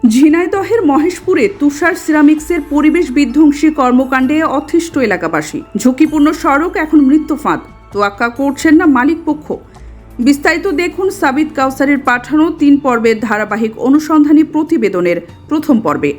ঝিনাইদহের মহেশপুরে তুষার সিরামিক্সের পরিবেশ বিধ্বংসী কর্মকাণ্ডে অতিষ্ঠ এলাকাবাসী। ঝুঁকিপূর্ণ সড়ক এখন মৃত্যু ফাঁদ, তোয়াক্কা করছেন না মালিক পক্ষ। বিস্তারিত দেখুন সাবিত কাউসারের পাঠানো 3 পর্বের ধারাবাহিক অনুসন্ধানী প্রতিবেদনের প্রথম পর্বে।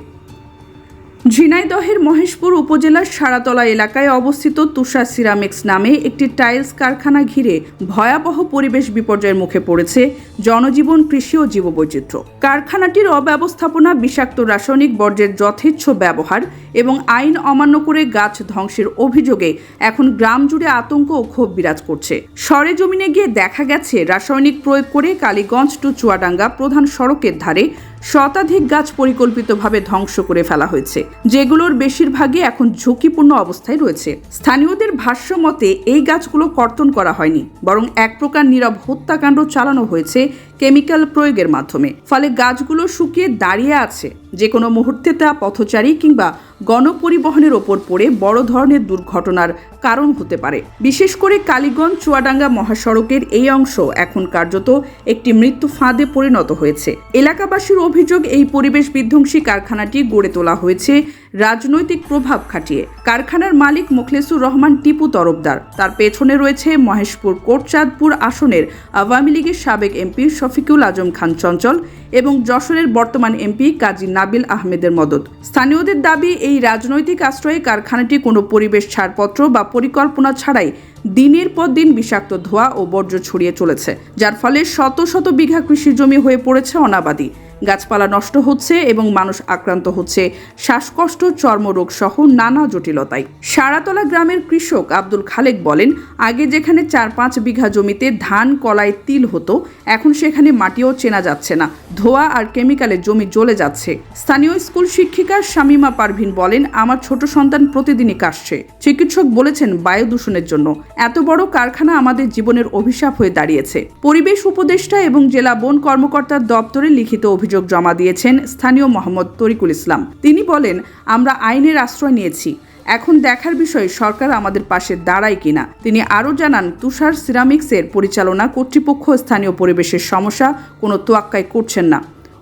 ঝিনাইদহের মহেশপুর উপজেলার সারাতলা এলাকায় অবস্থিত তুষার সিরামিক্স নামে একটি টাইলস কারখানা ঘিরে ভয়াবহ পরিবেশ বিপর্যয়ের মুখে পড়েছে জনজীবন, কৃষি ও জীববৈচিত্র্য। কারখানাটির অব্যবস্থাপনা, বিষাক্ত রাসায়নিক বর্জ্যের যথেচ্ছ ব্যবহার এবং আইন অমান্য করে গাছ ধ্বংসের অভিযোগে এখন গ্রাম জুড়ে আতঙ্ক ও ক্ষোভ বিরাজ করছে। সরেজমিনে গিয়ে দেখা গেছে রাসায়নিক প্রয়োগ করে কালীগঞ্জ টু চুয়াডাঙ্গা প্রধান সড়কের ধারে শতাধিক গাছ পরিকল্পিতভাবে ধ্বংস করে ফেলা হয়েছে, যেগুলোর বেশিরভাগই এখন ঝুঁকিপূর্ণ অবস্থায় রয়েছে। স্থানীয়দের ভাষ্য মতে এই গাছগুলো কর্তন করা হয়নি, বরং এক প্রকার নীরব হত্যাকাণ্ড চালানো হয়েছে কেমিক্যাল প্রয়োগের মাধ্যমে। ফলে গাছগুলো শুকিয়ে দাঁড়িয়ে আছে, যে কোনো মুহূর্তে তা পথচারী কিংবা গণপরিবহনের ওপর পড়ে বড় ধরনের দুর্ঘটনার কারণ হতে পারে। বিশেষ করে কালীগঞ্জ চুয়াডাঙ্গা মহাসড়কের এই অংশ এখন কার্যত একটি মৃত্যু ফাঁদে পরিণত হয়েছে। এলাকাবাসীর অভিযোগ, এই পরিবেশ বিধ্বংসী কারখানাটি গড়ে তোলা হয়েছে রাজনৈতিক প্রভাব খাটিয়ে। কারখানার মালিক মোখলেসুর রহমান টিপু তরফদার, তার পেছনে রয়েছে মহেশপুর কোটচাঁদপুর আসনের আওয়ামী লীগের সাবেক এমপি শফিকুল আজম খান চঞ্চল এবং যশোরের বর্তমান এমপি কাজী নাবিল আহমেদের মদত। স্থানীয়দের দাবি, এই রাজনৈতিক আশ্রয়ে কারখানাটি কোনো পরিবেশ ছাড়পত্র বা পরিকল্পনা ছাড়াই দিনের পর দিন বিষাক্ত ধোঁয়া ও বর্জ্য ছড়িয়ে চলেছে, যার ফলে শত শত বিঘা কৃষি জমি হয়ে পড়েছে অনাবাদি। গাছপালা নষ্ট হচ্ছে এবং মানুষ আক্রান্ত হচ্ছে শ্বাসকষ্ট, চর্মরোগ সহ নানা জটিলতায়। সারাতলা গ্রামের কৃষক আব্দুল খালেক বলেন, আগে যেখানে 4-5 বিঘা জমিতে ধান, কলাই, তিল হতো, এখন সেখানে মাটিও চেনা যাচ্ছে না। ধোঁয়া আর কেমিক্যালে জমি জ্বলে যাচ্ছে। স্থানীয় স্কুল শিক্ষিকা শামিমা পারভিন বলেন, আমার ছোট সন্তান প্রতিদিনই কাশছে। চিকিৎসক বলেছেন বায়ু দূষণের জন্য। এত বড় কারখানা আমাদের জীবনের অভিশাপ হয়ে দাঁড়িয়েছে। পরিবেশ উপদেষ্টা এবং জেলা বন কর্মকর্তার দপ্তরে লিখিত অভিযোগ জমা দিয়েছেন স্থানীয় মোহাম্মদ তরিকুল ইসলাম। তিনি বলেন, আমরা আইনের আশ্রয় নিয়েছি, এখন দেখার বিষয় সরকার আমাদের পাশে দাঁড়ায় কিনা। তিনি আরও জানান, তুষার সিরামিক্সের পরিচালনা কর্তৃপক্ষ স্থানীয় পরিবেশের সমস্যা কোনো তোয়াক্কাই করছেন না।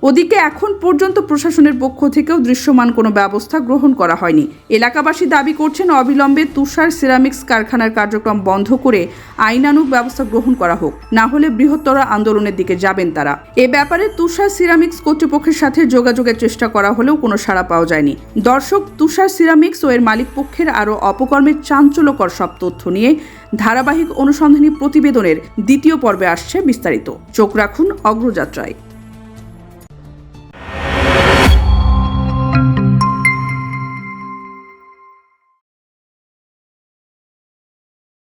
ওদিকে এখন পর্যন্ত প্রশাসনের পক্ষ থেকেও দৃশ্যমান কোনো ব্যবস্থা গ্রহণ করা হয়নি। এলাকাবাসী দাবি করছেন, অবিলম্বে তুষার সিরামিক্স কারখানার কার্যক্রম বন্ধ করে আইনানুগ ব্যবস্থা গ্রহণ করা হোক, না হলে বৃহত্তর আন্দোলনের দিকে যাবেন তারা। এ ব্যাপারে তুষার সিরামিক্স কর্তৃপক্ষের সাথে যোগাযোগের চেষ্টা করা হলেও কোনো সাড়া পাওয়া যায়নি। দর্শক, তুষার সিরামিক্স ও এর মালিক পক্ষের আরও অপকর্মের চাঞ্চল্যকর সব তথ্য নিয়ে ধারাবাহিক অনুসন্ধানী প্রতিবেদনের 2য় পর্বে আসছে বিস্তারিত। চোখ রাখুন অগ্রযাত্রায়।